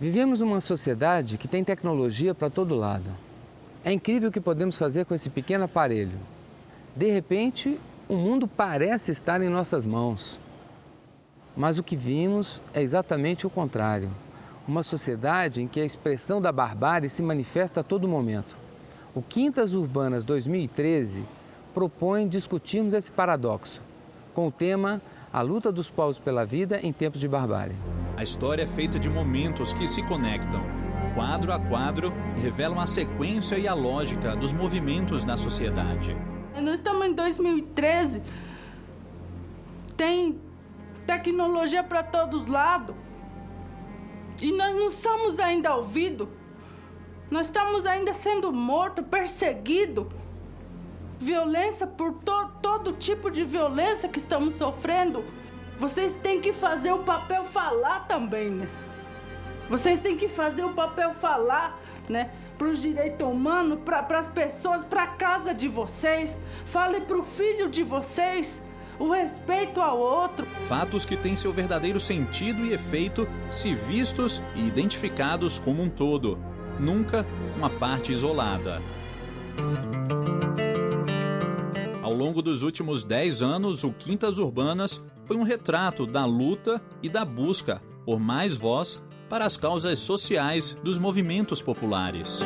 Vivemos numa sociedade que tem tecnologia para todo lado. É incrível o que podemos fazer com esse pequeno aparelho. De repente, o mundo parece estar em nossas mãos. Mas o que vimos é exatamente o contrário. Uma sociedade em que a expressão da barbárie se manifesta a todo momento. O Quintas Urbanas 2013 propõe discutirmos esse paradoxo, com o tema A luta dos povos pela vida em tempos de barbárie. A história é feita de momentos que se conectam, quadro a quadro, e revelam a sequência e a lógica dos movimentos da sociedade. Nós estamos em 2013, tem tecnologia para todos os lados, e nós não somos ainda ouvidos, nós estamos ainda sendo mortos, perseguidos, violência por todo tipo de violência que estamos sofrendo. Vocês têm que fazer o papel falar também, né? Vocês têm que fazer o papel falar, né? Para os direitos humanos, para as pessoas, para a casa de vocês. Fale para o filho de vocês o respeito ao outro. Fatos que têm seu verdadeiro sentido e efeito se vistos e identificados como um todo, nunca uma parte isolada. Ao longo dos últimos 10 anos, o Quintas Urbanas foi um retrato da luta e da busca por mais voz para as causas sociais dos movimentos populares.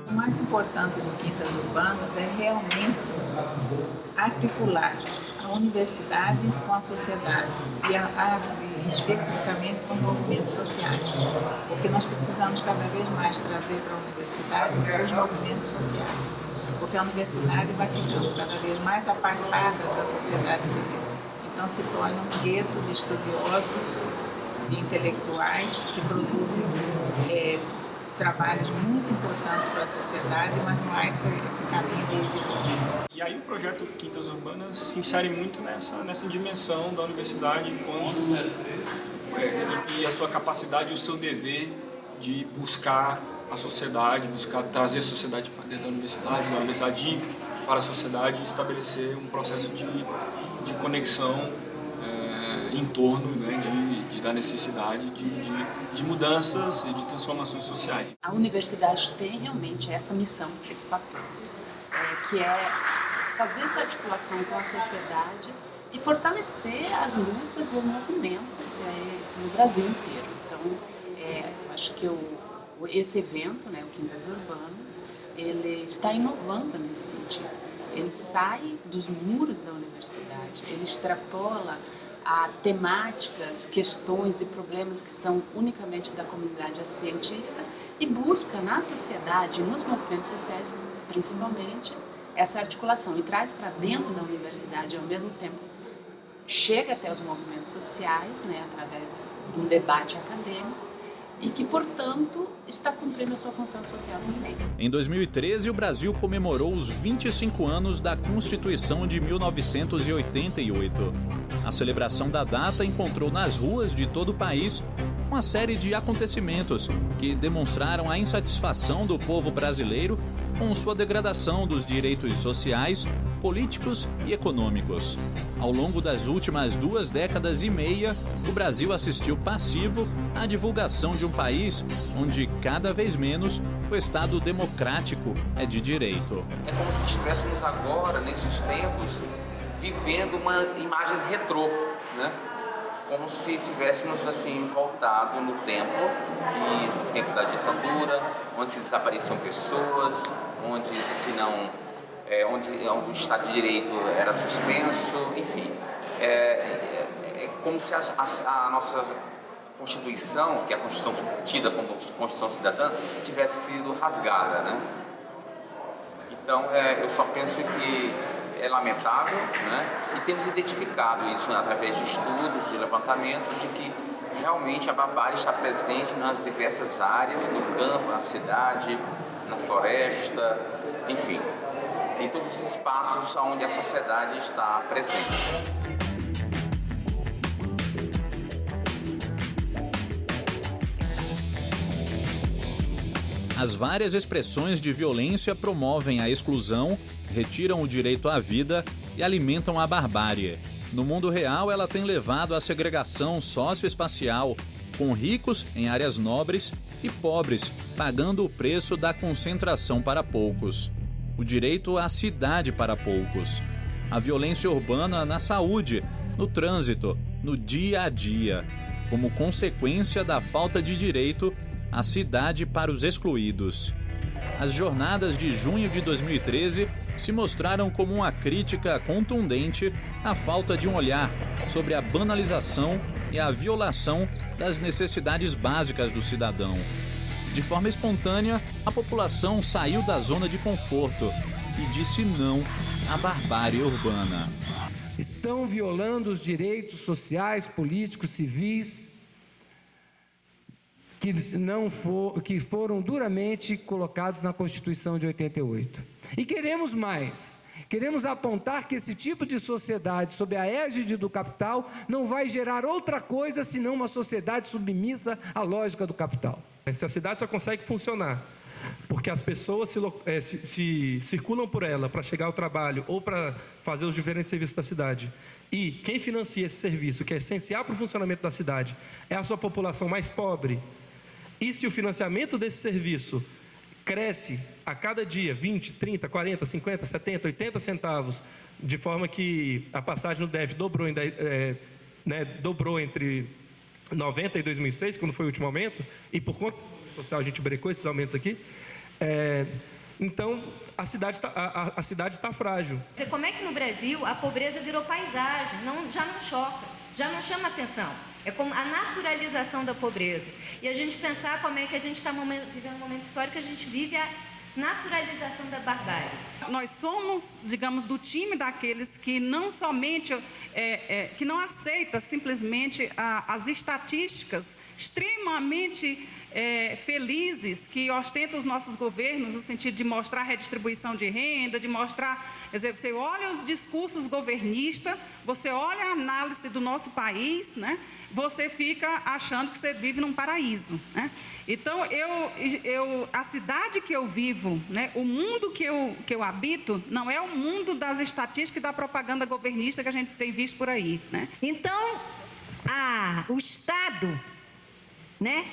O mais importante do Quintas Urbanas é realmente articular a universidade com a sociedade e especificamente com os movimentos sociais, porque nós precisamos cada vez mais trazer para a universidade os movimentos sociais, porque a universidade vai ficando cada vez mais apartada da sociedade civil. Então se torna um gueto de estudiosos e intelectuais que produzem trabalhos muito importantes para a sociedade, mas não há esse caminho de desenvolvimento. E aí o projeto Quintas Urbanas se insere muito nessa dimensão da universidade enquanto e a sua capacidade e o seu dever de buscar a sociedade, buscar trazer a sociedade para dentro da universidade ir para a sociedade e estabelecer um processo de conexão em torno, né, da necessidade de mudanças e de transformações sociais. A universidade tem realmente essa missão, esse papel, que é fazer essa articulação com a sociedade e fortalecer as lutas e os movimentos no Brasil inteiro. Então, acho que esse evento, né, o Quintas Urbanas, ele está inovando nesse sentido. Ele sai dos muros da universidade, ele extrapola a temáticas, questões e problemas que são unicamente da comunidade científica e busca na sociedade, nos movimentos sociais principalmente, essa articulação e traz para dentro da universidade ao mesmo tempo chega até os movimentos sociais, né, através de um debate acadêmico e que, portanto, está cumprindo a sua função social também. Em 2013, o Brasil comemorou os 25 anos da Constituição de 1988. A celebração da data encontrou nas ruas de todo o país uma série de acontecimentos que demonstraram a insatisfação do povo brasileiro com sua degradação dos direitos sociais, políticos e econômicos. Ao longo das últimas 2 décadas e meia, o Brasil assistiu passivo à divulgação de um país onde cada vez menos o Estado democrático é de direito. É como se estivéssemos agora, nesses tempos, vivendo imagens retrô, né? Como se tivéssemos assim voltado no tempo da ditadura, onde se desapareciam pessoas, onde o Estado de Direito era suspenso, enfim. É como se a nossa Constituição, que é a Constituição tida como Constituição Cidadã, tivesse sido rasgada, né? Então, eu só penso que é lamentável, né? E temos identificado isso através de estudos, de levantamentos, de que realmente a barbárie está presente nas diversas áreas, no campo, na cidade, na floresta, enfim, em todos os espaços onde a sociedade está presente. As várias expressões de violência promovem a exclusão, retiram o direito à vida e alimentam a barbárie. No mundo real, ela tem levado à segregação socioespacial, com ricos em áreas nobres e pobres pagando o preço da concentração para poucos. O direito à cidade para poucos. A violência urbana na saúde, no trânsito, no dia a dia, como consequência da falta de direito à cidade para os excluídos. As jornadas de junho de 2013 se mostraram como uma crítica contundente à falta de um olhar sobre a banalização e a violação das necessidades básicas do cidadão. De forma espontânea, a população saiu da zona de conforto e disse não à barbárie urbana. Estão violando os direitos sociais, políticos, civis, que foram duramente colocados na Constituição de 88. E queremos mais. Queremos apontar que esse tipo de sociedade, sob a égide do capital, não vai gerar outra coisa senão uma sociedade submissa à lógica do capital. Essa cidade só consegue funcionar porque as pessoas se circulam por ela para chegar ao trabalho ou para fazer os diferentes serviços da cidade. E quem financia esse serviço, que é essencial para o funcionamento da cidade, é a sua população mais pobre. E se o financiamento desse serviço cresce a cada dia 20, 30, 40, 50, 70, 80 centavos, de forma que a passagem no DF dobrou entre 90 e 2006, quando foi o último aumento, e por conta do social a gente brecou esses aumentos aqui, então a cidade está frágil. Como é que no Brasil a pobreza virou paisagem? Já não choca, já não chama atenção. É como a naturalização da pobreza. E a gente pensar como é que a gente está vivendo um momento histórico que a gente vive a naturalização da barbárie. Nós somos, digamos, do time daqueles que não somente, que não aceita simplesmente as estatísticas extremamente felizes que ostentam os nossos governos, no sentido de mostrar redistribuição de renda, de mostrar, quer dizer, você olha os discursos governistas, você olha a análise do nosso país, né? Você fica achando que você vive num paraíso, né? Então, a cidade que eu vivo, né, o mundo que eu habito, não é o mundo das estatísticas e da propaganda governista que a gente tem visto por aí, né? Então, o Estado, né,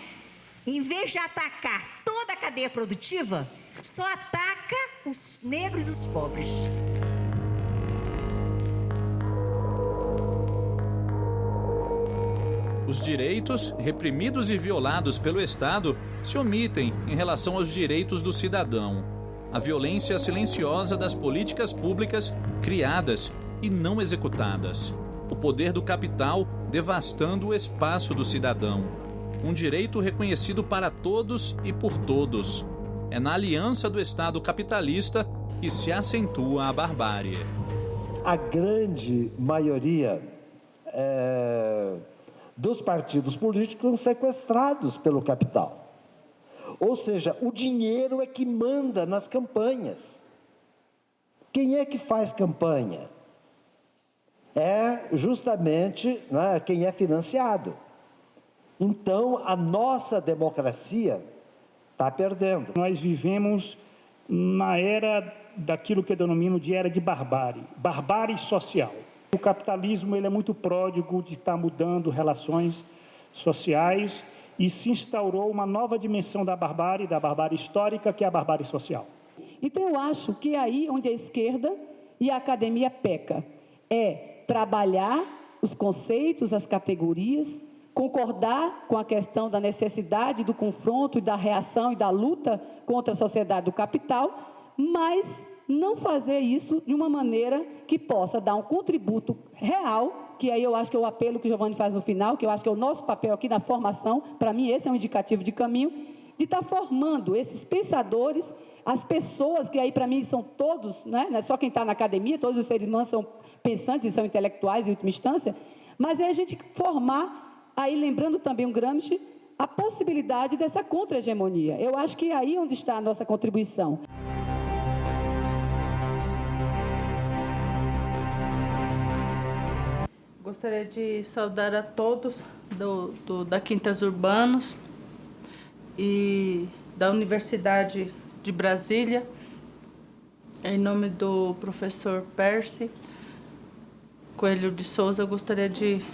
em vez de atacar toda a cadeia produtiva, só ataca os negros e os pobres. Os direitos, reprimidos e violados pelo Estado, se omitem em relação aos direitos do cidadão. A violência silenciosa das políticas públicas criadas e não executadas. O poder do capital devastando o espaço do cidadão. Um direito reconhecido para todos e por todos. É na aliança do Estado capitalista que se acentua a barbárie. A grande maioria dos partidos políticos são sequestrados pelo capital. Ou seja, o dinheiro é que manda nas campanhas. Quem é que faz campanha? É justamente, né, quem é financiado. Então, a nossa democracia está perdendo. Nós vivemos na era daquilo que eu denomino de era de barbárie, barbárie social. O capitalismo ele é muito pródigo de estar mudando relações sociais e se instaurou uma nova dimensão da barbárie histórica, que é a barbárie social. Então, eu acho que é aí onde a esquerda e a academia peca. É trabalhar os conceitos, as categorias, concordar com a questão da necessidade do confronto e da reação e da luta contra a sociedade do capital, mas não fazer isso de uma maneira que possa dar um contributo real, que aí eu acho que é o apelo que o Giovanni faz no final, que eu acho que é o nosso papel aqui na formação, para mim esse é um indicativo de caminho, de estar formando esses pensadores, as pessoas que aí para mim são todos, né? Não é só quem está na academia, todos os seres humanos são pensantes e são intelectuais em última instância, mas é a gente formar, aí lembrando também o Gramsci, a possibilidade dessa contra-hegemonia. Eu acho que é aí onde está a nossa contribuição. Gostaria de saudar a todos da Quintas Urbanos e da Universidade de Brasília, em nome do professor Percy, Coelho de Souza, eu gostaria de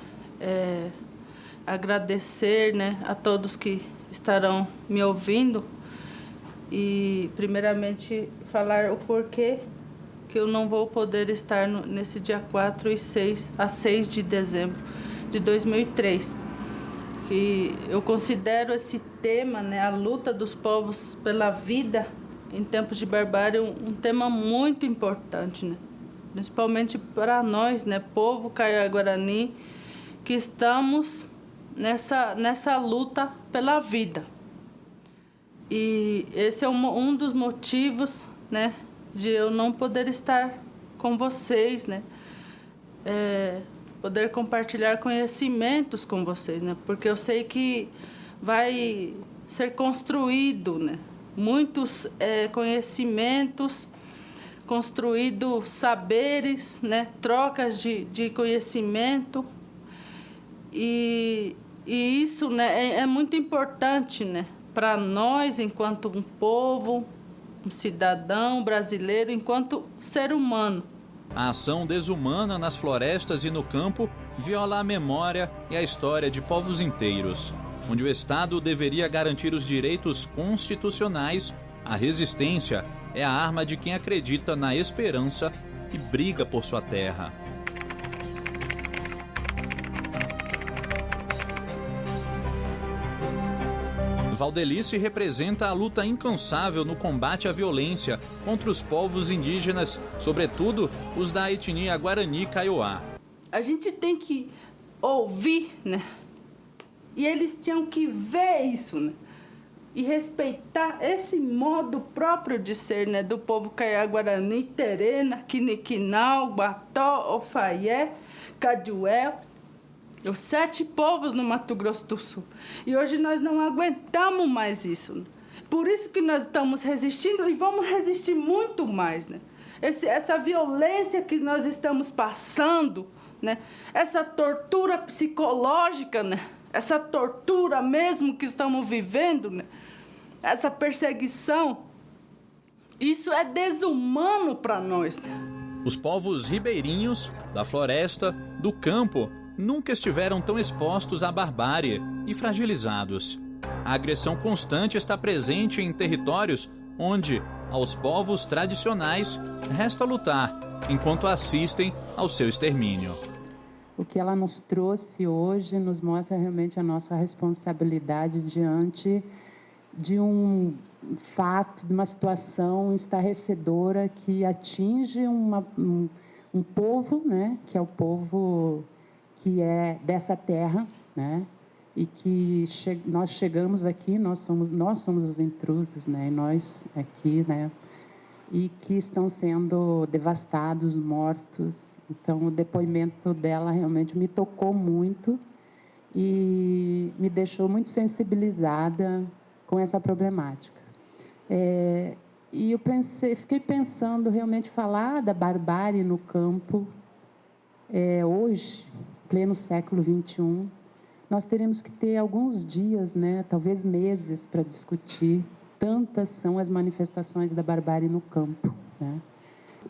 agradecer, né, a todos que estarão me ouvindo e, primeiramente, falar o porquê que eu não vou poder estar nesse dia 4 e 6 de dezembro de 2003. Que eu considero esse tema, né, a luta dos povos pela vida em tempos de barbárie, um tema muito importante, né? Principalmente para nós, né, povo Kaiowá-Guarani, que estamos nessa luta pela vida. E esse é um dos motivos, né, de eu não poder estar com vocês, né, poder compartilhar conhecimentos com vocês, né, porque eu sei que vai ser construído, né, muitos conhecimentos, construído saberes, né, trocas de conhecimento, e isso, né, é muito importante, né, para nós enquanto um povo, um cidadão brasileiro, enquanto ser humano. A ação desumana nas florestas e no campo viola a memória e a história de povos inteiros, onde o Estado deveria garantir os direitos constitucionais. A resistência é a arma de quem acredita na esperança e briga por sua terra. Valdelice representa a luta incansável no combate à violência contra os povos indígenas, sobretudo os da etnia Guarani Kaiowá. A gente tem que ouvir, né? E eles tinham que ver isso, né? E respeitar esse modo próprio de ser, né, do povo Kaiowá-Guarani, Terena, Quiniquinal, Guató, Ofaié, Caduel, os 7 povos no Mato Grosso do Sul. E hoje nós não aguentamos mais isso, né? Por isso que nós estamos resistindo e vamos resistir muito mais, né? Essa violência que nós estamos passando, né? Essa tortura psicológica, né? Essa tortura mesmo que estamos vivendo, né? Essa perseguição, isso é desumano para nós, né? Os povos ribeirinhos, da floresta, do campo, nunca estiveram tão expostos à barbárie e fragilizados. A agressão constante está presente em territórios onde, aos povos tradicionais, resta lutar, enquanto assistem ao seu extermínio. O que ela nos trouxe hoje nos mostra realmente a nossa responsabilidade diante de um fato, de uma situação estarrecedora que atinge um povo, né, que é o povo que é dessa terra, né, e que nós chegamos aqui, nós somos os intrusos, né, e nós aqui, né, e que estão sendo devastados, mortos. Então, o depoimento dela realmente me tocou muito e me deixou muito sensibilizada com essa problemática. E eu fiquei pensando realmente falar da barbárie no campo. Hoje, pleno século XXI, nós teremos que ter alguns dias, né, talvez meses, para discutir. Tantas são as manifestações da barbárie no campo, né?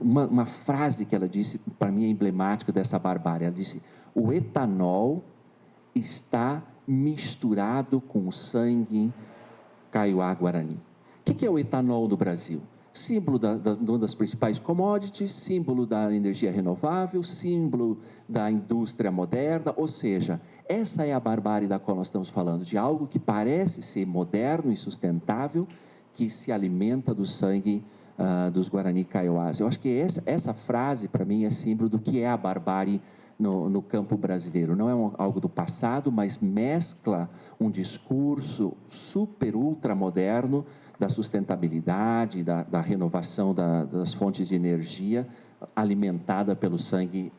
Uma frase que ela disse, para mim é emblemática dessa barbárie. Ela disse: o etanol está misturado com o sangue Kaiowá-Guarani. O que é o etanol no Brasil? Símbolo de uma das principais commodities, símbolo da energia renovável, símbolo da indústria moderna, ou seja, essa é a barbárie da qual nós estamos falando, de algo que parece ser moderno e sustentável, que se alimenta do sangue dos Guarani Kaiowás. Eu acho que essa frase, para mim, é símbolo do que é a barbárie no campo brasileiro. Não é algo do passado, mas mescla um discurso super, ultra moderno da sustentabilidade, da renovação das fontes de energia alimentada pelo sangue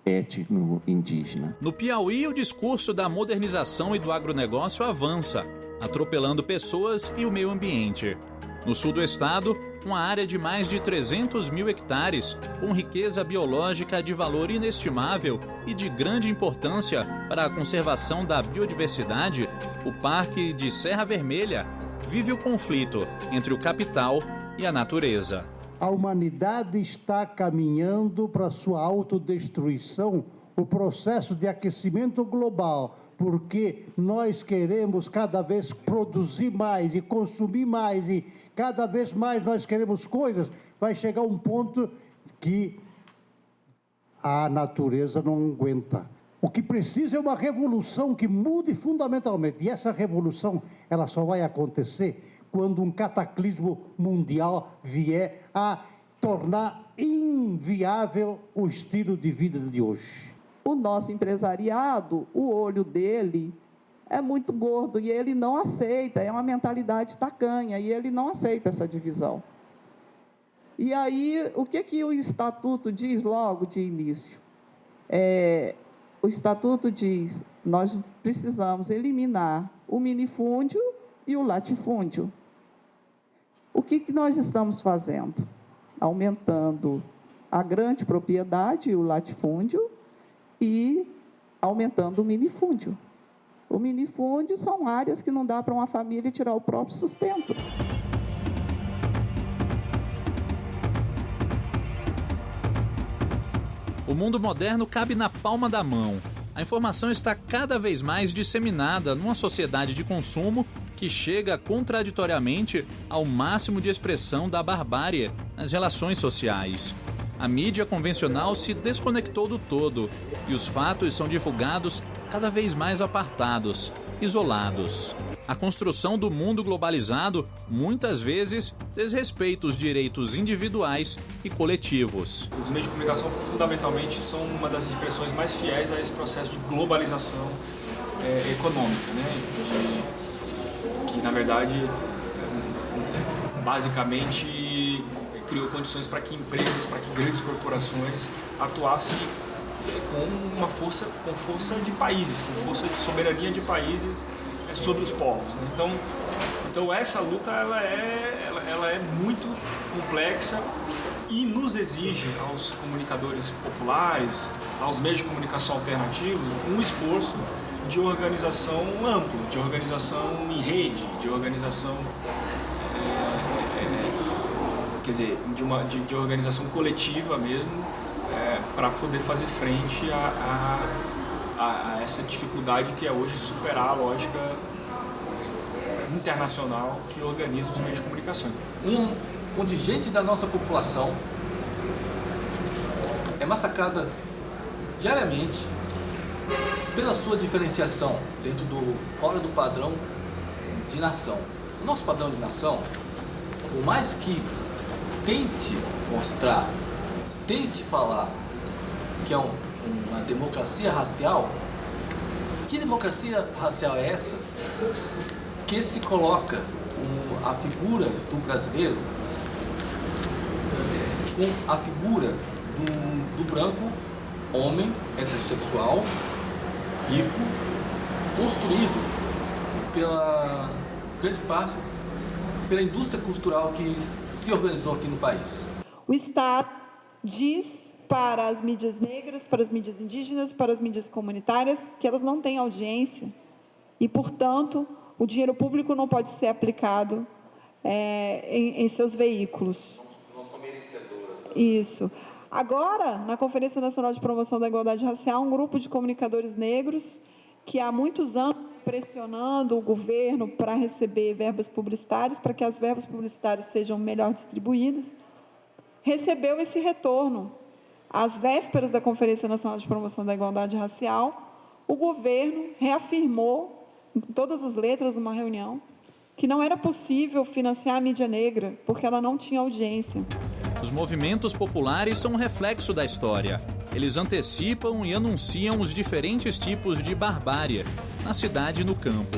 étnico indígena. No Piauí, o discurso da modernização e do agronegócio avança, atropelando pessoas e o meio ambiente. No sul do estado, uma área de mais de 300 mil hectares, com riqueza biológica de valor inestimável e de grande importância para a conservação da biodiversidade, o Parque de Serra Vermelha vive o conflito entre o capital e a natureza. A humanidade está caminhando para a sua autodestruição, o processo de aquecimento global, porque nós queremos cada vez produzir mais e consumir mais, e cada vez mais nós queremos coisas, vai chegar um ponto que a natureza não aguenta. O que precisa é uma revolução que mude fundamentalmente, e essa revolução ela só vai acontecer quando um cataclismo mundial vier a tornar inviável o estilo de vida de hoje. O nosso empresariado, o olho dele é muito gordo e ele não aceita, é uma mentalidade tacanha e ele não aceita essa divisão. E aí, o que o Estatuto diz logo de início? O Estatuto diz, nós precisamos eliminar o minifúndio e o latifúndio. O que nós estamos fazendo? Aumentando a grande propriedade e o latifúndio e aumentando o minifúndio. O minifúndio são áreas que não dá para uma família tirar o próprio sustento. O mundo moderno cabe na palma da mão. A informação está cada vez mais disseminada numa sociedade de consumo que chega contraditoriamente ao máximo de expressão da barbárie nas relações sociais. A mídia convencional se desconectou do todo e os fatos são divulgados cada vez mais apartados, isolados. A construção do mundo globalizado muitas vezes desrespeita os direitos individuais e coletivos. Os meios de comunicação fundamentalmente são uma das expressões mais fiéis a esse processo de globalização econômica, né? Que na verdade basicamente criou condições para que empresas, para que grandes corporações atuassem com força de países, com força de soberania de países sobre os povos, né? Então essa luta ela é muito complexa e nos exige aos comunicadores populares, aos meios de comunicação alternativos, um esforço de organização amplo, de organização em rede, de organização de organização coletiva mesmo, para poder fazer frente a essa dificuldade que é hoje superar a lógica internacional que organiza os meios de comunicação. Um contingente da nossa população é massacrada diariamente pela sua diferenciação fora do padrão de nação. O nosso padrão de nação, por mais que tente mostrar, tente falar que é uma democracia racial, que democracia racial é essa que se coloca a figura do brasileiro com a figura do branco, homem, heterossexual, rico, construído pela grande parte pela indústria cultural que se organizou aqui no país. O Estado diz para as mídias negras, para as mídias indígenas, para as mídias comunitárias, que elas não têm audiência e, portanto, o dinheiro público não pode ser aplicado em seus veículos. Não são merecedoras. Isso. Agora, na Conferência Nacional de Promoção da Igualdade Racial, um grupo de comunicadores negros que há muitos anos pressionando o governo para receber verbas publicitárias, para que as verbas publicitárias sejam melhor distribuídas, recebeu esse retorno. Às vésperas da Conferência Nacional de Promoção da Igualdade Racial, o governo reafirmou, em todas as letras, numa reunião, que não era possível financiar a mídia negra, porque ela não tinha audiência. Os movimentos populares são um reflexo da história. Eles antecipam e anunciam os diferentes tipos de barbárie, na cidade e no campo.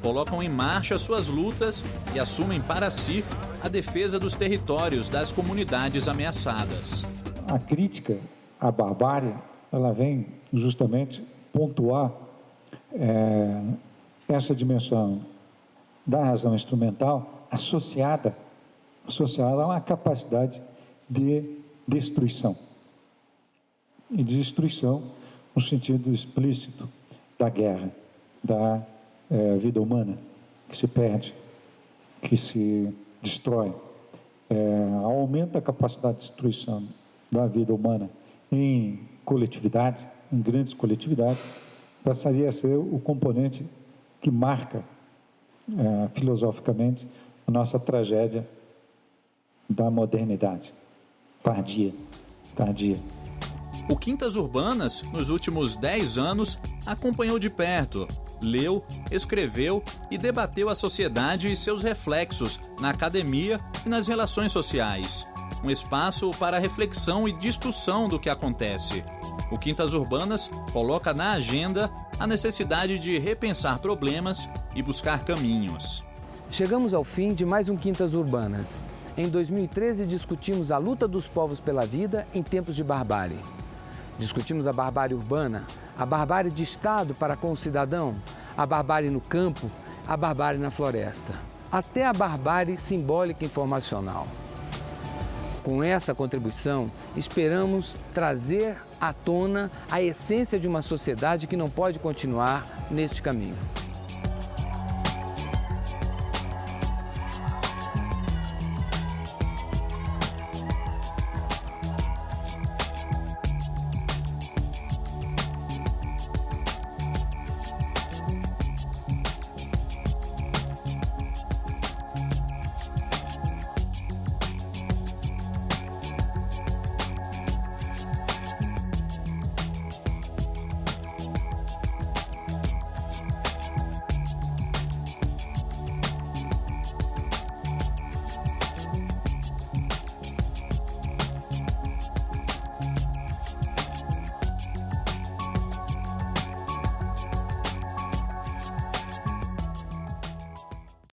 Colocam em marcha suas lutas e assumem para si a defesa dos territórios das comunidades ameaçadas. A crítica à barbárie, ela vem justamente pontuar essa dimensão da razão instrumental associada a uma capacidade de destruição. E de destruição no sentido explícito da guerra, da vida humana, que se perde, que se destrói. aumenta a capacidade de destruição da vida humana em coletividade, em grandes coletividades, passaria a ser o componente que marca filosoficamente a nossa tragédia da modernidade tardia. O Quintas Urbanas, nos últimos 10 anos, acompanhou de perto, leu, escreveu e debateu a sociedade e seus reflexos na academia e nas relações sociais. Um espaço para reflexão e discussão do que acontece. O Quintas Urbanas coloca na agenda a necessidade de repensar problemas e buscar caminhos. Chegamos ao fim de mais um Quintas Urbanas. Em 2013, discutimos a luta dos povos pela vida em tempos de barbárie. Discutimos a barbárie urbana, a barbárie de Estado para com o cidadão, a barbárie no campo, a barbárie na floresta, até a barbárie simbólica e informacional. Com essa contribuição, esperamos trazer à tona a essência de uma sociedade que não pode continuar neste caminho.